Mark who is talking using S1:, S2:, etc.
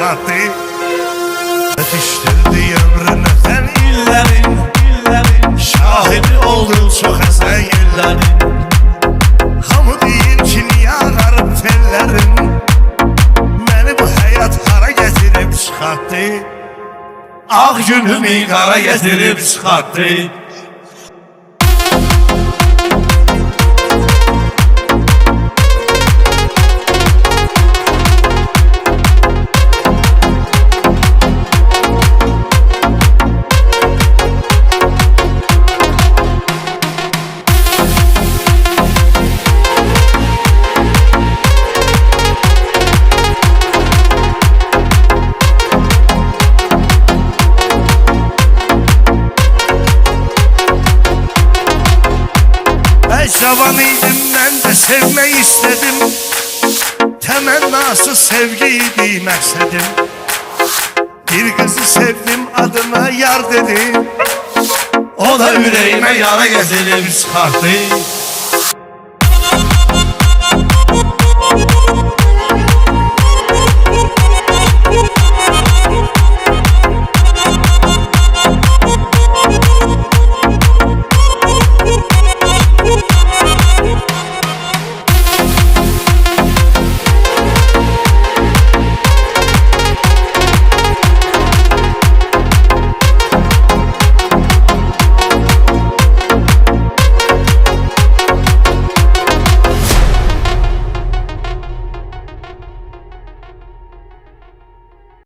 S1: çıxartdı. Yetişdirdi ömrünü sən illərin, şahidi oldun çox əsən yerlərin. Hamı deyir ki, niyə ağarıb tellərin, məni bu həyat hara gətirib çıxartdı. Ağ günümü qara gətirib çıxartdı. Cavan idim, mən də sevmək istədim. Təmənnası sevgi idi məqsədim. Bir qızı sevdim, adına yar dedim. O da ürəyimə yara gətirib çıxartdı.